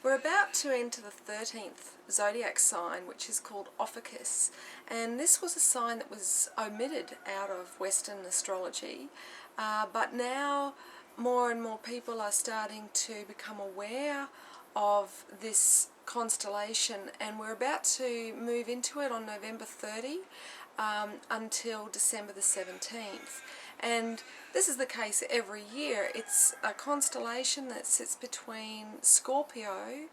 We're about to enter the 13th zodiac sign, which is called Ophiuchus, and this was a sign that was omitted out of Western astrology, but now more and more people are starting to become aware of this constellation, and we're about to move into it on November 30 until December the 17th. And this is the case every year. It's a constellation that sits between Scorpio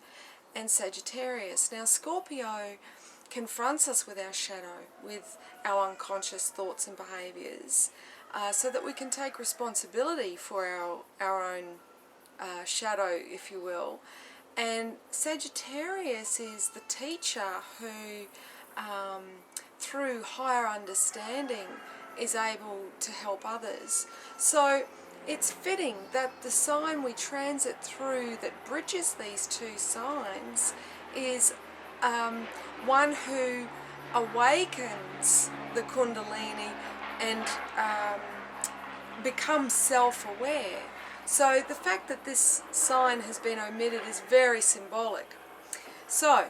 and Sagittarius. Now, Scorpio confronts us with our shadow, with our unconscious thoughts and behaviours, so that we can take responsibility for our own shadow, if you will. And Sagittarius is the teacher who, through higher understanding, is able to help others. So it's fitting that the sign we transit through that bridges these two signs is one who awakens the Kundalini and becomes self-aware. So the fact that this sign has been omitted is very symbolic. So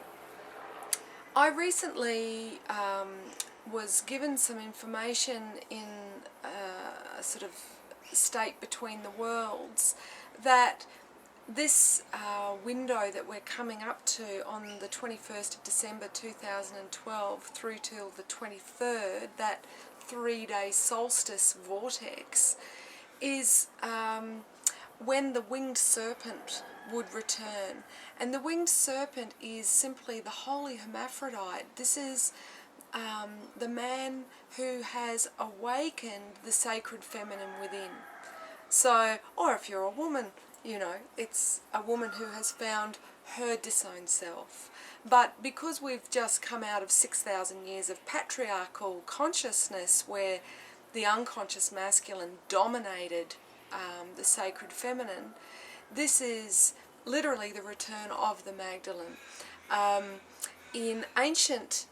I recently was given some information in a sort of state between the worlds that this window that we're coming up to on the 21st of December 2012 through till the 23rd, that 3-day solstice vortex, is when the winged serpent would return. And the winged serpent is simply the holy hermaphrodite. This is the man who has awakened the sacred feminine within. So, or if you're a woman, you know, it's a woman who has found her disowned self. But because we've just come out of 6,000 years of patriarchal consciousness where the unconscious masculine dominated the sacred feminine, this is literally the return of the Magdalene. In ancient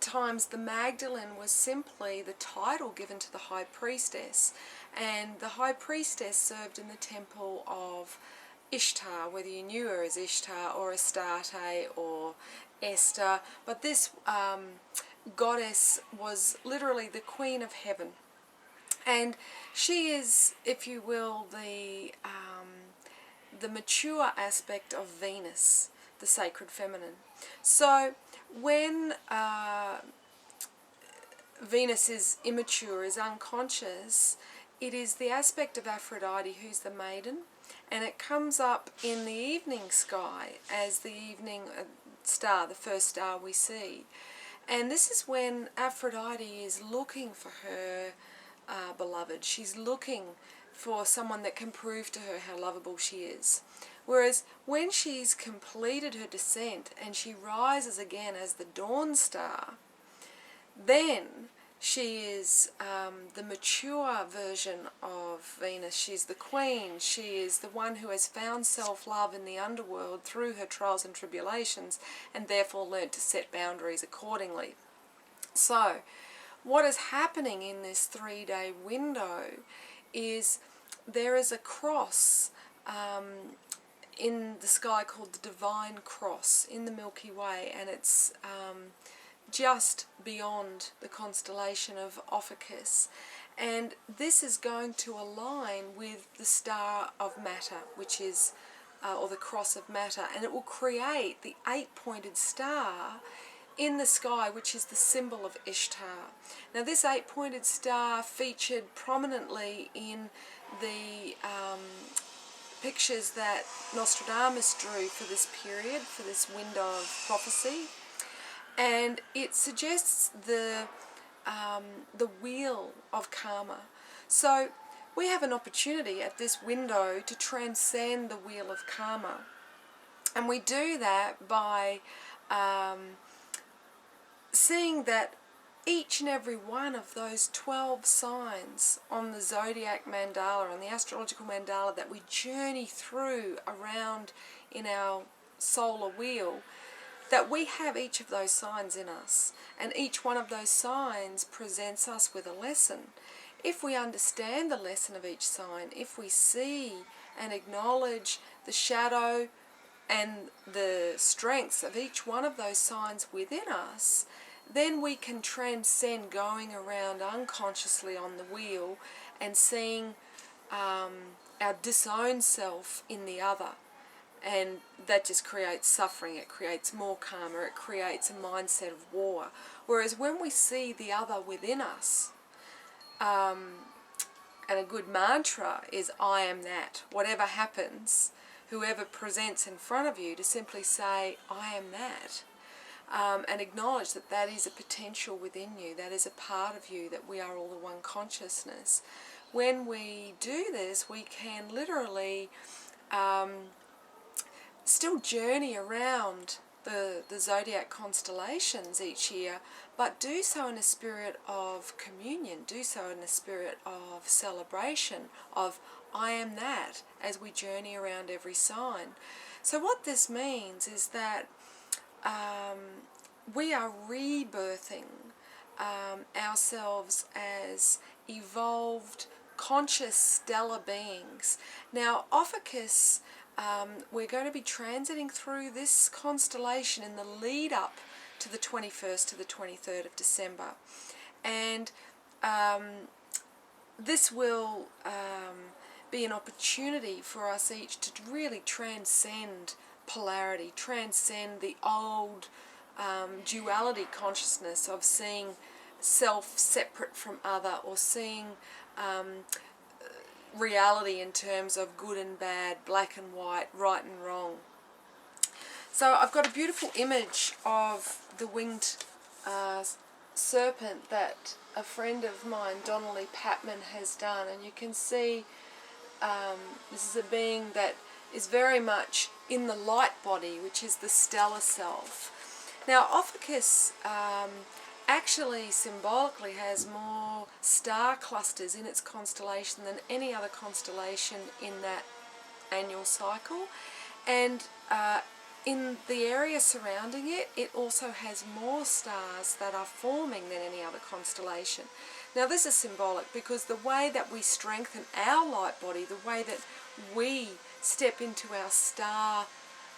times, the Magdalene was simply the title given to the high priestess, and the high priestess served in the temple of Ishtar, whether you knew her as Ishtar or Astarte or Esther, but this goddess was literally the queen of heaven, and she is, if you will, the mature aspect of Venus, the sacred feminine. So when Venus is immature, is unconscious, it is the aspect of Aphrodite who's the maiden, and it comes up in the evening sky as the evening star, the first star we see. And this is when Aphrodite is looking for her beloved. She's looking for someone that can prove to her how lovable she is. Whereas when she's completed her descent and she rises again as the dawn star, then she is the mature version of Venus. She's the queen. She is the one who has found self-love in the underworld through her trials and tribulations, and therefore learnt to set boundaries accordingly. So what is happening in this 3-day window is there is a cross in the sky called the Divine Cross in the Milky Way, and it's just beyond the constellation of Ophiuchus, and this is going to align with the star of matter, which is or the cross of matter, and it will create the 8-pointed star in the sky, which is the symbol of Ishtar. Now, this 8-pointed star featured prominently in the pictures that Nostradamus drew for this period, for this window of prophecy, and it suggests the wheel of karma. So we have an opportunity at this window to transcend the wheel of karma, and we do that by seeing that each and every one of those 12 signs on the zodiac mandala, on the astrological mandala that we journey through around in our solar wheel, that we have each of those signs in us, and each one of those signs presents us with a lesson. If we understand the lesson of each sign, if we see and acknowledge the shadow and the strengths of each one of those signs within us, then we can transcend going around unconsciously on the wheel and seeing our disowned self in the other. And that just creates suffering, it creates more karma, it creates a mindset of war. Whereas when we see the other within us, and a good mantra is I am that. Whatever happens, whoever presents in front of you, to simply say I am that. And acknowledge that that is a potential within you, that is a part of you, that we are all the one consciousness. When we do this, we can literally still journey around the zodiac constellations each year, but do so in a spirit of communion, do so in a spirit of celebration, of I am that, as we journey around every sign. So what this means is that we are rebirthing ourselves as evolved, conscious, stellar beings. Now, Ophiuchus, we're going to be transiting through this constellation in the lead up to the 21st to the 23rd of December. And this will be an opportunity for us each to really transcend polarity, transcend the old duality consciousness of seeing self separate from other, or seeing reality in terms of good and bad, black and white, right and wrong. So I've got a beautiful image of the winged serpent that a friend of mine, Donnelly Patman, has done, and you can see this is a being that is very much in the light body, which is the stellar self. Now, Ophiuchus actually symbolically has more star clusters in its constellation than any other constellation in that annual cycle, and in the area surrounding it, it also has more stars that are forming than any other constellation. Now, this is symbolic because the way that we strengthen our light body, the way that we step into our star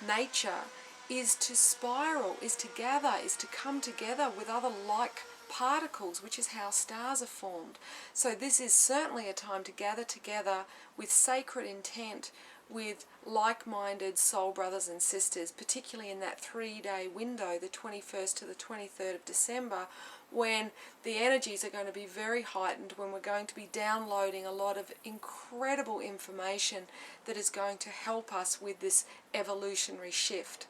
nature, is to spiral, is to gather, is to come together with other like particles, which is how stars are formed. So this is certainly a time to gather together with sacred intent, with like-minded soul brothers and sisters, particularly in that 3-day window, the 21st to the 23rd of December, when the energies are going to be very heightened, when we're going to be downloading a lot of incredible information that is going to help us with this evolutionary shift.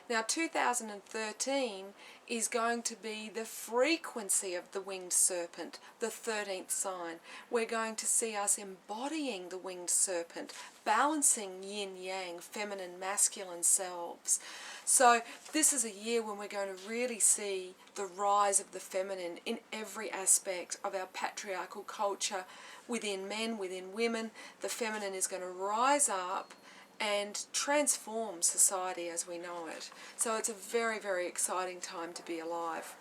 Now, 2013 is going to be the frequency of the winged serpent, the 13th sign. We're going to see us embodying the winged serpent, balancing yin-yang, feminine, masculine selves. So this is a year when we're going to really see the rise of the feminine in every aspect of our patriarchal culture, within men, within women. The feminine is going to rise up and transform society as we know it. So it's a very, very exciting time to be alive.